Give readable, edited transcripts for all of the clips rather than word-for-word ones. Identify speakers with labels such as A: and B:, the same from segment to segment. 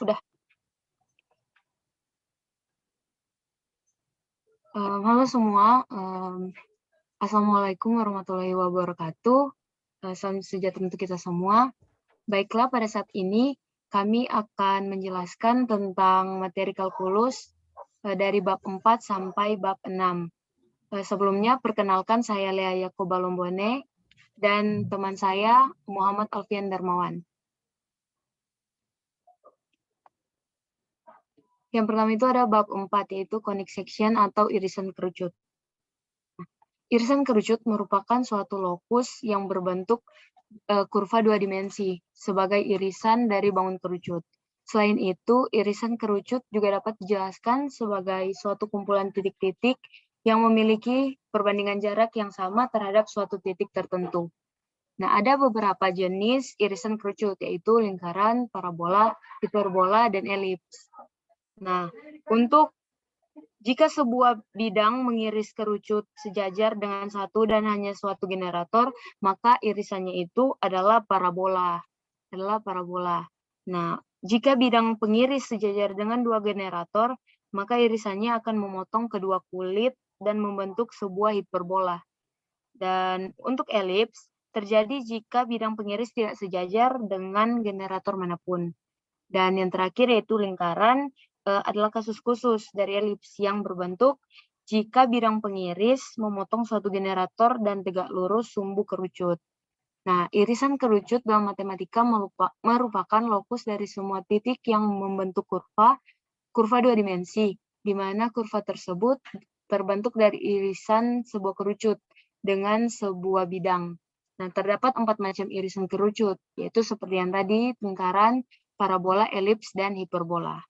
A: Udah. Halo semua, Assalamualaikum warahmatullahi wabarakatuh. Salam sejahtera untuk kita semua. Baiklah, pada saat ini kami akan menjelaskan tentang materi kalkulus dari bab 4 sampai bab 6. Sebelumnya, perkenalkan saya Lea Yakoba Lombone dan teman saya Muhammad Alfian Darmawan. Yang pertama itu ada bab 4, yaitu conic section atau irisan kerucut. Irisan kerucut merupakan suatu lokus yang berbentuk kurva dua dimensi sebagai irisan dari bangun kerucut. Selain itu, irisan kerucut juga dapat dijelaskan sebagai suatu kumpulan titik-titik yang memiliki perbandingan jarak yang sama terhadap suatu titik tertentu. Nah, ada beberapa jenis irisan kerucut, yaitu lingkaran, parabola, hiperbola, dan elips. Nah, jika sebuah bidang mengiris kerucut sejajar dengan satu dan hanya suatu generator, maka irisannya itu adalah parabola. Nah, jika bidang pengiris sejajar dengan dua generator, maka irisannya akan memotong kedua kulit dan membentuk sebuah hiperbola. Dan untuk elips, terjadi jika bidang pengiris tidak sejajar dengan generator manapun. Dan yang terakhir yaitu lingkaran, adalah kasus khusus dari elips yang berbentuk jika bidang pengiris memotong suatu generator dan tegak lurus sumbu kerucut. Nah, irisan kerucut dalam matematika merupakan lokus dari semua titik yang membentuk kurva dua dimensi, di mana kurva tersebut terbentuk dari irisan sebuah kerucut dengan sebuah bidang. Nah, terdapat 4 macam irisan kerucut, yaitu seperti yang tadi, lingkaran, parabola, elips, dan hiperbola.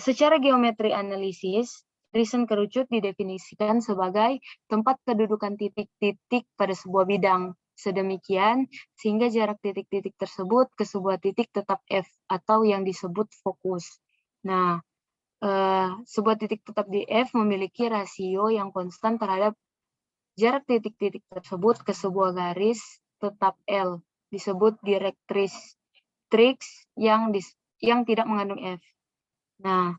A: Secara geometri analisis, irisan kerucut didefinisikan sebagai tempat kedudukan titik-titik pada sebuah bidang. Sedemikian, sehingga jarak titik-titik tersebut ke sebuah titik tetap F, atau yang disebut fokus. Nah, sebuah titik tetap di F memiliki rasio yang konstan terhadap jarak titik-titik tersebut ke sebuah garis tetap L, disebut direktris yang tidak mengandung F. Nah,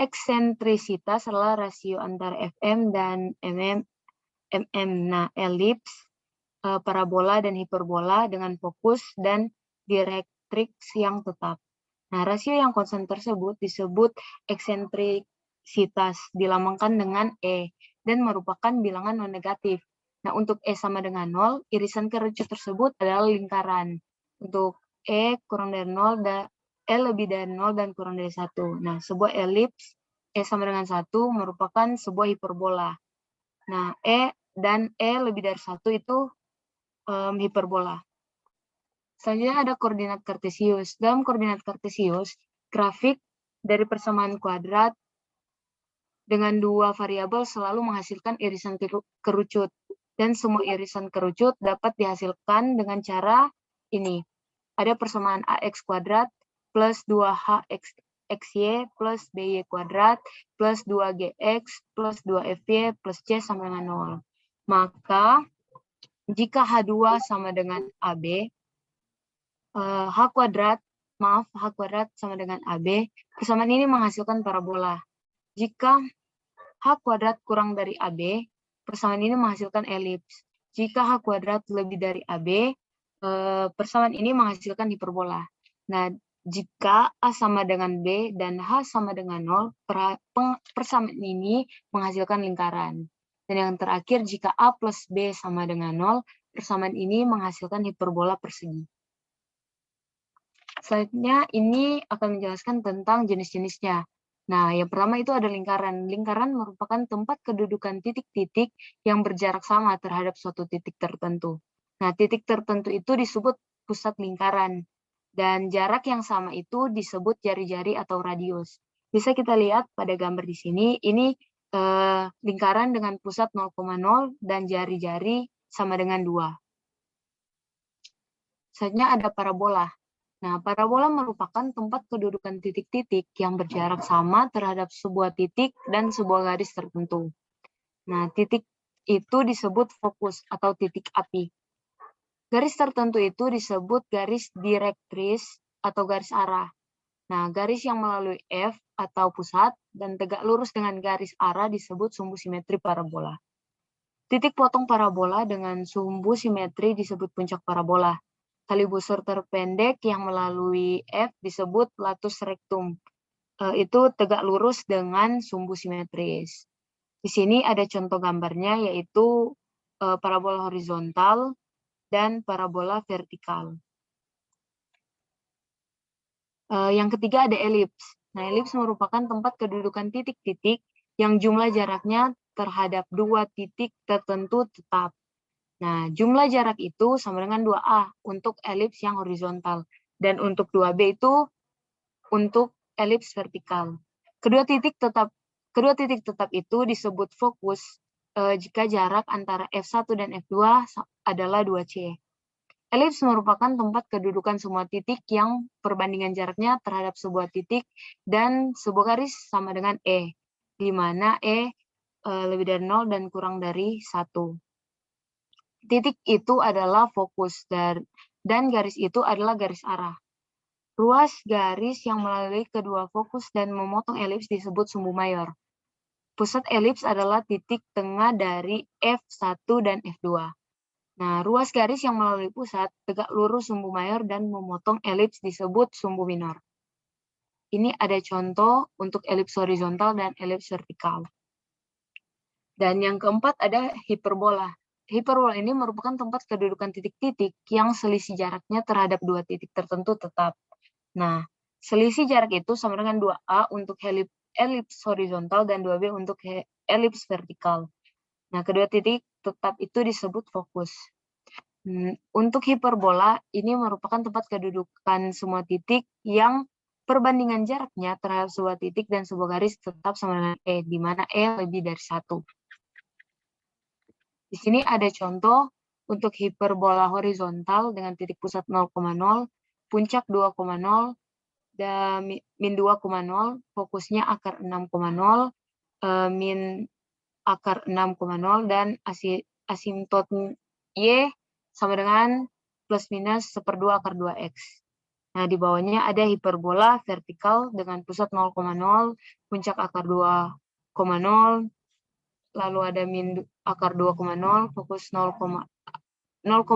A: eksentrisitas adalah rasio antara FM dan MM. Nah, elips, parabola dan hiperbola dengan fokus dan direktrix yang tetap. Nah, rasio yang konstan tersebut disebut eksentrisitas, dilambangkan dengan E, dan merupakan bilangan non-negatif. Nah, untuk E sama dengan 0, irisan kerucut tersebut adalah lingkaran. Untuk E kurang dari 0, E lebih dari 0 dan kurang dari 1. Nah, sebuah elips, E sama dengan 1, merupakan sebuah hiperbola. Nah, E dan E lebih dari 1 itu hiperbola. Selanjutnya ada koordinat kartesius. Dalam koordinat kartesius, grafik dari persamaan kuadrat dengan dua variabel selalu menghasilkan irisan kerucut. Dan semua irisan kerucut dapat dihasilkan dengan cara ini. Ada persamaan AX kuadrat plus 2HXY plus BY kuadrat plus 2GX plus 2FY plus C sama dengan 0. Maka, jika H2 sama dengan AB, H kuadrat sama dengan AB, persamaan ini menghasilkan parabola. Jika H kuadrat kurang dari AB, persamaan ini menghasilkan elips. Jika H kuadrat lebih dari AB, persamaan ini menghasilkan hiperbola. Nah, jika A sama dengan B dan H sama dengan 0, persamaan ini menghasilkan lingkaran. Dan yang terakhir, jika A plus B sama dengan 0, persamaan ini menghasilkan hiperbola persegi. Selanjutnya, ini akan menjelaskan tentang jenis-jenisnya. Nah, yang pertama itu ada lingkaran. Lingkaran merupakan tempat kedudukan titik-titik yang berjarak sama terhadap suatu titik tertentu. Nah, titik tertentu itu disebut pusat lingkaran. Dan jarak yang sama itu disebut jari-jari atau radius. Bisa kita lihat pada gambar di sini, ini lingkaran dengan pusat 0,0 dan jari-jari sama dengan 2. Selanjutnya ada parabola. Nah, parabola merupakan tempat kedudukan titik-titik yang berjarak sama terhadap sebuah titik dan sebuah garis tertentu. Nah, titik itu disebut fokus atau titik api. Garis tertentu itu disebut garis direktris atau garis arah. Nah, garis yang melalui F atau pusat dan tegak lurus dengan garis arah disebut sumbu simetri parabola. Titik potong parabola dengan sumbu simetri disebut puncak parabola. Tali busur terpendek yang melalui F disebut latus rectum. Itu tegak lurus dengan sumbu simetris. Di sini ada contoh gambarnya, yaitu parabola horizontal dan parabola vertikal. Yang ketiga ada elips. Nah, elips merupakan tempat kedudukan titik-titik yang jumlah jaraknya terhadap dua titik tertentu tetap. Nah, jumlah jarak itu sama dengan 2A untuk elips yang horizontal. Dan untuk 2B itu untuk elips vertikal. Kedua titik tetap itu disebut fokus jika jarak antara F1 dan F2 adalah 2C. Elips merupakan tempat kedudukan semua titik yang perbandingan jaraknya terhadap sebuah titik dan sebuah garis sama dengan E, di mana E lebih dari 0 dan kurang dari 1. Titik itu adalah fokus dan garis itu adalah garis arah. Ruas garis yang melalui kedua fokus dan memotong elips disebut sumbu mayor. Pusat elips adalah titik tengah dari F1 dan F2. Nah, ruas garis yang melalui pusat, tegak lurus sumbu mayor dan memotong elips disebut sumbu minor. Ini ada contoh untuk elips horizontal dan elips vertikal. Dan yang keempat ada hiperbola. Hiperbola ini merupakan tempat kedudukan titik-titik yang selisih jaraknya terhadap dua titik tertentu tetap. Nah, selisih jarak itu sama dengan 2A untuk elips horizontal dan 2B untuk elips vertikal. Nah, kedua titik tetap itu disebut fokus. Untuk hiperbola, ini merupakan tempat kedudukan semua titik yang perbandingan jaraknya terhadap sebuah titik dan sebuah garis tetap sama dengan E, di mana E lebih dari 1. Di sini ada contoh untuk hiperbola horizontal dengan titik pusat 0,0, puncak 2,0, dan min 2,0, fokusnya akar 6,0, min akar 6,0, dan asimtot Y sama dengan plus minus 1/2 akar 2X. Nah, di bawahnya ada hiperbola vertikal dengan pusat 0,0, puncak akar 2,0, lalu ada min akar 2,0, fokus 0,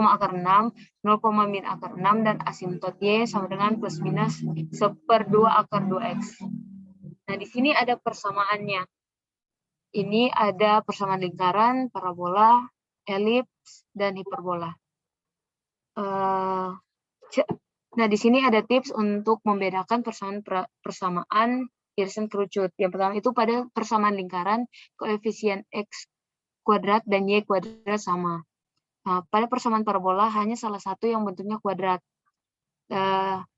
A: akar 6, 0, min akar 6, dan asimtot Y sama dengan plus minus 1/2 akar 2X. Nah, di sini ada persamaannya. Ini ada persamaan lingkaran, parabola, elips, dan hiperbola. Nah, di sini ada tips untuk membedakan persamaan irisan kerucut. Yang pertama itu pada persamaan lingkaran, koefisien X kuadrat dan Y kuadrat sama. Nah, pada persamaan parabola hanya salah satu yang bentuknya kuadrat.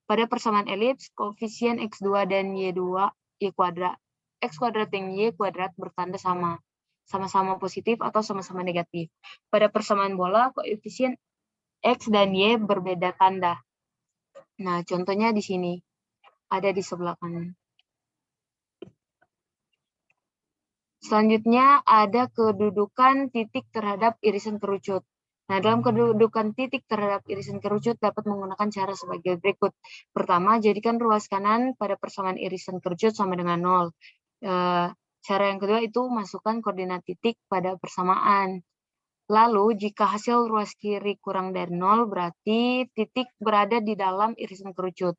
A: Pada persamaan elips, koefisien X2 dan Y2, Y kuadrat. X kuadrat dan Y kuadrat bertanda sama. Sama-sama positif atau sama-sama negatif. Pada persamaan bola, koefisien X dan Y berbeda tanda. Nah, contohnya di sini. Ada di sebelah kanan. Selanjutnya ada kedudukan titik terhadap irisan kerucut. Nah, dalam kedudukan titik terhadap irisan kerucut dapat menggunakan cara sebagai berikut. Pertama, jadikan ruas kanan pada persamaan irisan kerucut sama dengan 0. Cara yang kedua itu masukkan koordinat titik pada persamaan. Lalu, jika hasil ruas kiri kurang dari 0, berarti titik berada di dalam irisan kerucut.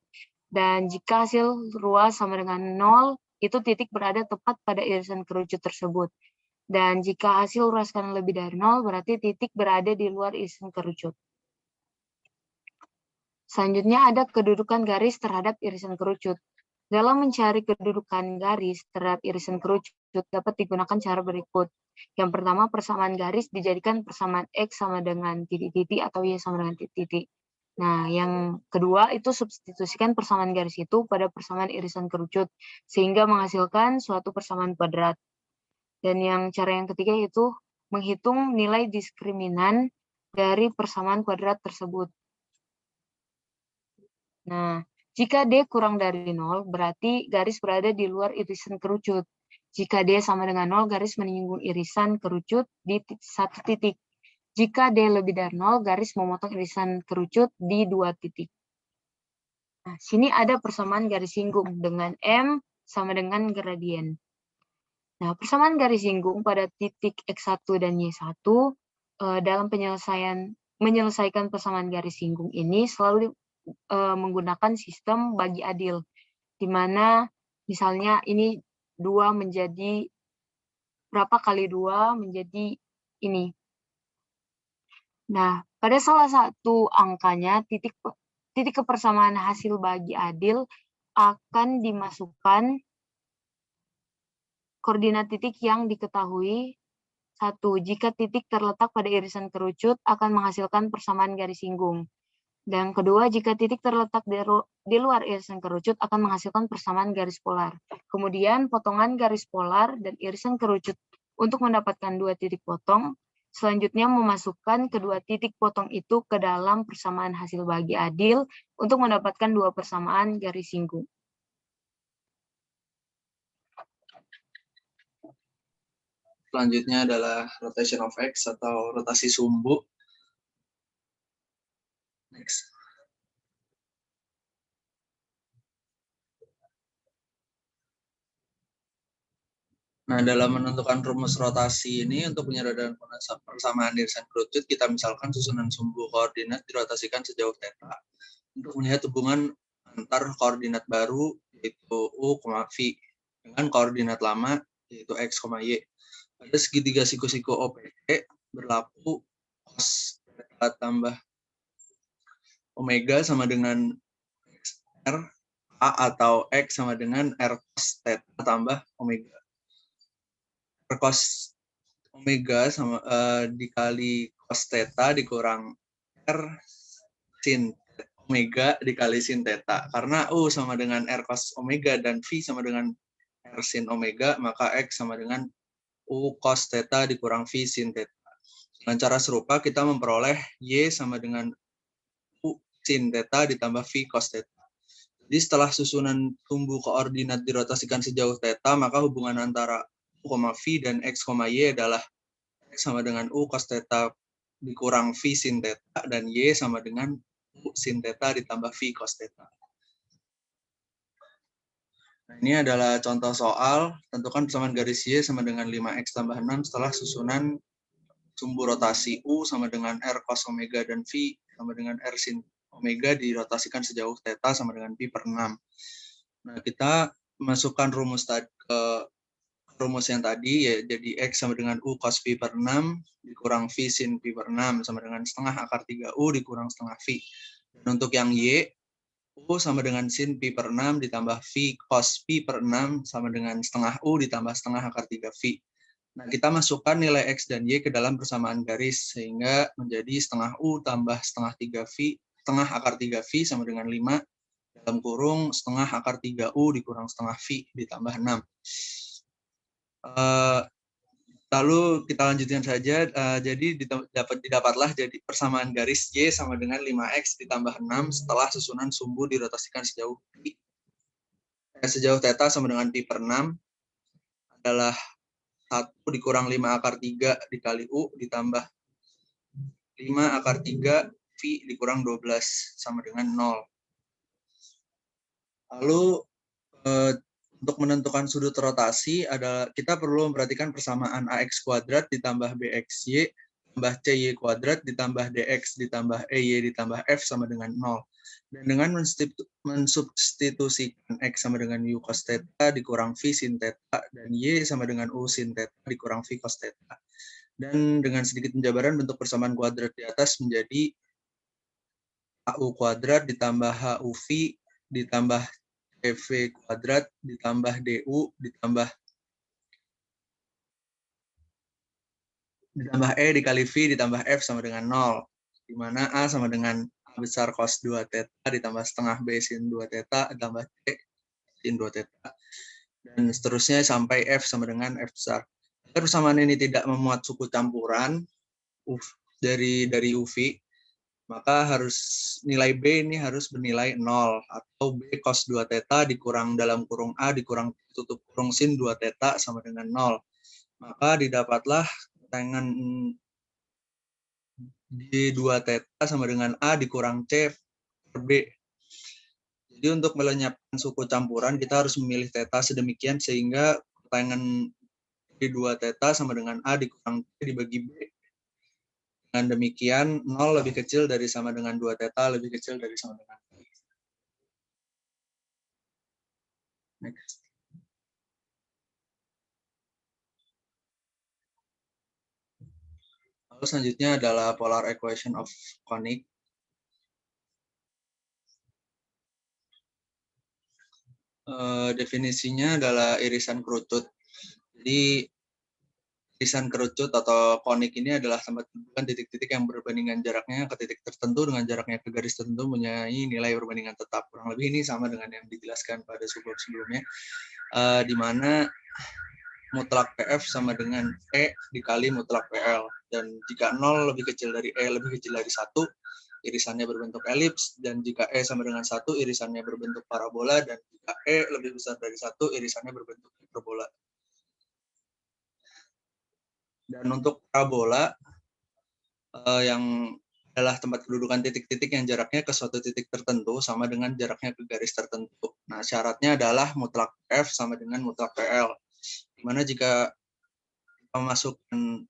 A: Dan jika hasil ruas sama dengan 0, itu titik berada tepat pada irisan kerucut tersebut. Dan jika hasil ruas kanan lebih dari 0, berarti titik berada di luar irisan kerucut. Selanjutnya ada kedudukan garis terhadap irisan kerucut. Dalam mencari kedudukan garis terhadap irisan kerucut dapat digunakan cara berikut. Yang pertama, persamaan garis dijadikan persamaan X sama dengan titik-titik atau Y sama dengan titik-titik. Nah, yang kedua itu substitusikan persamaan garis itu pada persamaan irisan kerucut sehingga menghasilkan suatu persamaan kuadrat. Dan cara yang ketiga itu menghitung nilai diskriminan dari persamaan kuadrat tersebut. Nah, jika D kurang dari 0, berarti garis berada di luar irisan kerucut. Jika D sama dengan 0, garis menyinggung irisan kerucut di satu titik. Jika D lebih dari 0, garis memotong irisan kerucut di 2 titik. Nah, sini ada persamaan garis singgung dengan M sama dengan gradien. Nah, persamaan garis singgung pada titik X1 dan Y1 dalam menyelesaikan persamaan garis singgung ini selalu menggunakan sistem bagi adil, di mana misalnya ini 2 menjadi berapa kali 2 menjadi ini. Nah, pada salah satu angkanya, titik kepersamaan hasil bagi adil akan dimasukkan koordinat titik yang diketahui. 1. Jika titik terletak pada irisan kerucut akan menghasilkan persamaan garis singgung. Dan kedua, jika titik terletak di luar irisan kerucut akan menghasilkan persamaan garis polar. Kemudian, potongan garis polar dan irisan kerucut untuk mendapatkan 2 titik potong, selanjutnya memasukkan kedua titik potong itu ke dalam persamaan hasil bagi adil untuk mendapatkan 2 persamaan garis singgung.
B: Selanjutnya adalah rotation of X atau rotasi sumbu. Next. Nah, dalam menentukan rumus rotasi ini untuk penyederhanaan persamaan irisan kerucut, kita misalkan susunan sumbu koordinat dirotasikan sejauh θ untuk melihat hubungan antar koordinat baru yaitu U, V dengan koordinat lama yaitu X, Y. Pada segitiga siku-siku OPE berlaku cos θ tambah omega sama dengan R A atau X sama dengan R cos θ tambah omega. R cos omega sama dikali cos θ dikurang R sin omega dikali sin θ. Karena U sama dengan R cos omega dan V sama dengan R sin omega, maka X sama dengan U cos θ dikurang V sin θ. Dengan cara serupa kita memperoleh Y sama dengan U sin θ ditambah V cos θ. Jadi setelah susunan sumbu koordinat dirotasikan sejauh θ, maka hubungan antara U, V dan X, Y adalah X sama dengan U cos θ dikurang V sin θ dan Y sama dengan U sin θ ditambah V cos θ. Nah, ini adalah contoh soal, tentukan persamaan garis Y sama dengan 5X tambah 6 setelah susunan sumbu rotasi U sama dengan R cos omega dan V sama dengan R sin omega dirotasikan sejauh θ sama dengan pi per 6. Nah, kita masukkan rumus yang tadi, ya jadi X sama dengan U cos pi per 6 dikurang V sin pi per 6 sama dengan setengah akar 3U dikurang setengah V. Dan untuk yang Y, U sama dengan sin pi per 6 ditambah V cos pi per 6 sama dengan setengah U ditambah setengah akar 3V. Nah, kita masukkan nilai X dan Y ke dalam persamaan garis, sehingga menjadi setengah U tambah setengah 3V, setengah akar 3V sama dengan 5, dalam kurung setengah akar 3U dikurang setengah V ditambah 6. Lalu kita lanjutkan saja, jadi didapatlah jadi persamaan garis Y sama dengan 5X ditambah 6 setelah susunan sumbu dirotasikan sejauh θ sama dengan pi per 6 adalah 1 dikurang 5 akar 3 dikali U ditambah 5 akar 3 V dikurang 12 sama dengan 0. Lalu untuk menentukan sudut rotasi kita perlu memperhatikan persamaan AX kuadrat ditambah BXY tambah CY kuadrat ditambah DX ditambah EY ditambah F sama dengan 0. Dan dengan mensubstitusikan X sama dengan U cos θ dikurang V sin θ dan Y sama dengan U sin θ dikurang V cos θ. Dan dengan sedikit penjabaran bentuk persamaan kuadrat di atas menjadi HU kuadrat ditambah HUV ditambah CV kuadrat ditambah DU ditambah E dikali V ditambah F sama dengan 0. Di mana A sama dengan A besar cos 2 θ ditambah setengah B sin 2 θ ditambah C sin 2 θ. Dan seterusnya sampai F sama dengan F besar. Agar persamaan ini tidak memuat suku campuran dari UV, maka nilai B ini harus bernilai 0 atau B cos 2 θ dikurang dalam kurung A dikurang tutup kurung sin 2 θ sama dengan 0. Maka didapatlah ketegangan di 2 theta sama dengan A dikurang C per B. Jadi untuk melenyapkan suku campuran, kita harus memilih theta sedemikian sehingga ketegangan di 2 theta sama dengan A dikurang C dibagi B. Dengan demikian, 0 lebih kecil dari sama dengan 2 theta lebih kecil dari sama dengan B. Next. Lalu selanjutnya adalah polar equation of conic. Definisinya adalah irisan kerucut. Jadi irisan kerucut atau konik ini adalah tempat kedudukan titik-titik yang berbandingan jaraknya ke titik tertentu dengan jaraknya ke garis tertentu mempunyai nilai perbandingan tetap. Kurang lebih ini sama dengan yang dijelaskan pada sebelumnya, di mana mutlak PF sama dengan E dikali mutlak PL. Dan jika 0 lebih kecil dari E lebih kecil dari 1, irisannya berbentuk elips, dan jika E sama dengan 1, irisannya berbentuk parabola, dan jika E lebih besar dari 1, irisannya berbentuk hiperbola. Dan untuk parabola, yang adalah tempat kedudukan titik-titik yang jaraknya ke suatu titik tertentu sama dengan jaraknya ke garis tertentu. Nah, syaratnya adalah mutlak F sama dengan mutlak PL. Dimana jika kita masukkan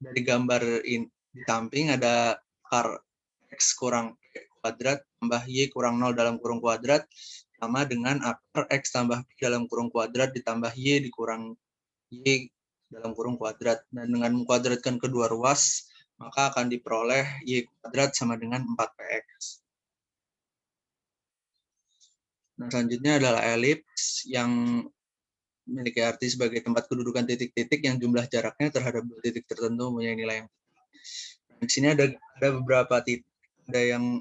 B: dari gambar ini di samping ada akar X kurang Y kuadrat tambah Y kurang 0 dalam kurung kuadrat sama dengan akar X tambah Y dalam kurung kuadrat ditambah Y dikurang Y dalam kurung kuadrat. Dan dengan mengkuadratkan kedua ruas, maka akan diperoleh Y kuadrat sama dengan 4PX. Nah, selanjutnya adalah elips yang memiliki arti sebagai tempat kedudukan titik-titik yang jumlah jaraknya terhadap dua titik tertentu mempunyai nilai yang di sini ada beberapa titik, ada yang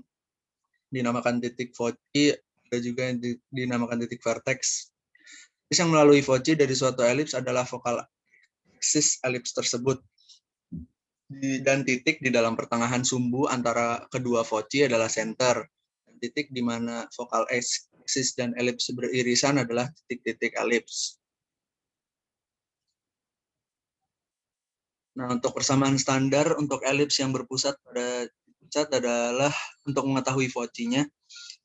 B: dinamakan titik Fauci, ada juga yang dinamakan titik vertex. Titik yang melalui Fauci dari suatu elips adalah vokal aksis elips tersebut. Dan titik di dalam pertengahan sumbu antara kedua Fauci adalah center. Titik di mana vokal aksis dan elips beririsan adalah titik-titik elips. Nah, untuk persamaan standar untuk elips yang berpusat pada pusat adalah untuk mengetahui Fauci-nya.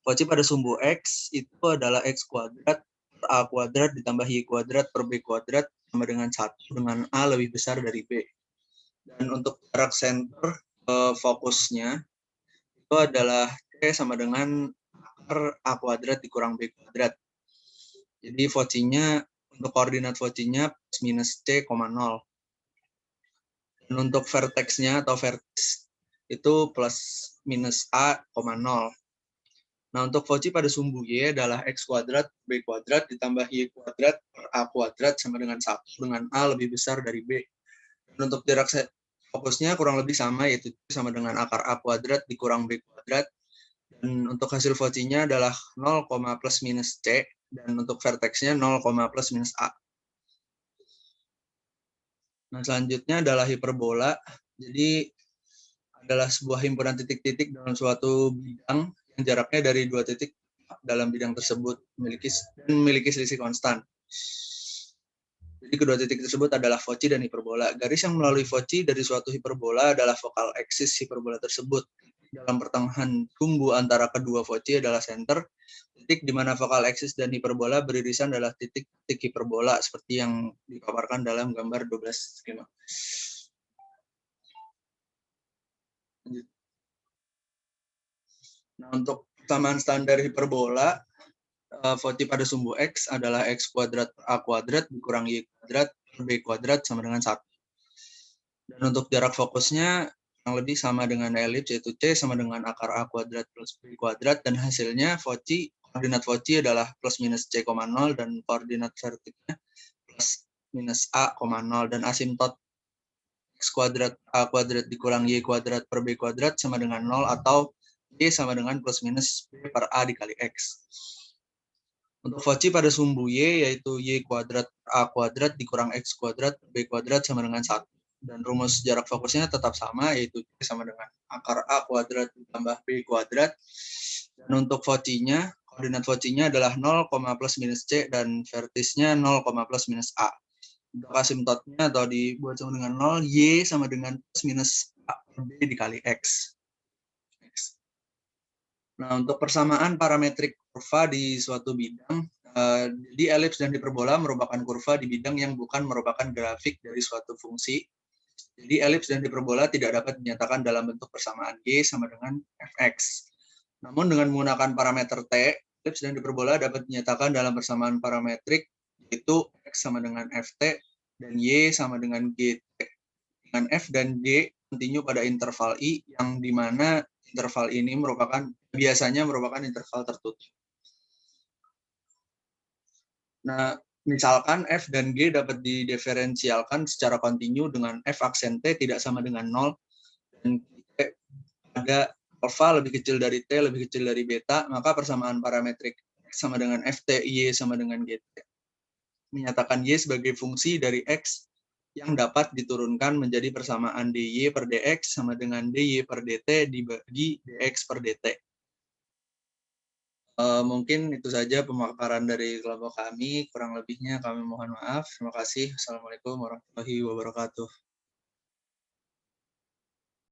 B: Fauci pada sumbu X itu adalah X kuadrat per A kuadrat ditambah Y kuadrat per B kuadrat sama dengan 1 dengan A lebih besar dari B. Dan untuk jarak center fokusnya itu adalah C sama dengan akar A kuadrat dikurang B kuadrat. Jadi Fauci-nya untuk koordinat Fauci-nya plus minus C, 0. Dan untuk vertex-nya atau vertex itu plus minus A, 0. Nah, untuk Fauci pada sumbu Y adalah X kuadrat, B kuadrat, ditambah Y kuadrat per A kuadrat sama dengan 1 dengan A lebih besar dari B. Dan untuk jarak fokusnya kurang lebih sama, yaitu sama dengan akar A kuadrat dikurang B kuadrat. Dan untuk hasil Fauci-nya adalah 0, plus minus C, dan untuk vertex-nya 0, plus minus A. Nah, selanjutnya adalah hiperbola. Jadi, adalah sebuah himpunan titik-titik dalam suatu bidang yang jaraknya dari dua titik dalam bidang tersebut memiliki selisih konstan. Jadi kedua titik tersebut adalah Fauci dan hiperbola. Garis yang melalui Fauci dari suatu hiperbola adalah vokal aksis hiperbola tersebut. Dalam pertengahan sumbu antara kedua Fauci adalah center. Titik di mana vokal aksis dan hiperbola beririsan adalah titik-titik hiperbola seperti yang dipaparkan dalam gambar 12 skema. Nah, untuk persamaan standar hiperbola, Fauci pada sumbu X adalah X kuadrat per A kuadrat dikurang Y kuadrat per B kuadrat sama dengan 1. Dan untuk jarak fokusnya yang lebih sama dengan elips, yaitu C sama dengan akar A kuadrat plus B kuadrat, dan hasilnya Fauci, koordinat Fauci adalah plus minus C, 0, dan koordinat vertiknya plus minus A, 0, dan asimtot X kuadrat A kuadrat dikurang Y kuadrat per B kuadrat sama dengan 0, atau Y sama dengan plus minus B per A dikali X. Untuk Fauci pada sumbu Y, yaitu Y kuadrat A kuadrat dikurang X kuadrat B kuadrat sama dengan 1. Dan rumus jarak fokusnya tetap sama, yaitu Y sama dengan akar A kuadrat ditambah B kuadrat. Dan untuk Fauci-nya, koordinat Fauci-nya adalah 0, plus minus C, dan vertisnya 0, plus minus A. Untuk asimtotnya atau dibuat sama dengan 0, Y sama dengan plus minus A B dikali X. Nah, untuk persamaan parametrik kurva di suatu bidang, di elips dan hiperbola merupakan kurva di bidang yang bukan merupakan grafik dari suatu fungsi. Jadi elips dan hiperbola tidak dapat dinyatakan dalam bentuk persamaan G sama dengan Fx. Namun dengan menggunakan parameter T, elips dan hiperbola dapat dinyatakan dalam persamaan parametrik, yaitu X sama dengan Ft dan Y sama dengan Gt. Dengan F dan G kontinu pada interval I, yang dimana interval ini biasanya merupakan interval tertutup. Nah, misalkan F dan G dapat didiferensialkan secara kontinu dengan F aksen T tidak sama dengan 0, dan T pada alfa lebih kecil dari T, lebih kecil dari beta, maka persamaan parametrik X sama dengan Ft, Y sama dengan Gt. Menyatakan Y sebagai fungsi dari X yang dapat diturunkan menjadi persamaan dy per dx sama dengan dy per dt dibagi dx per dt. Mungkin itu saja pemaparan dari kelompok kami. Kurang lebihnya kami mohon maaf. Terima kasih. Assalamualaikum warahmatullahi wabarakatuh.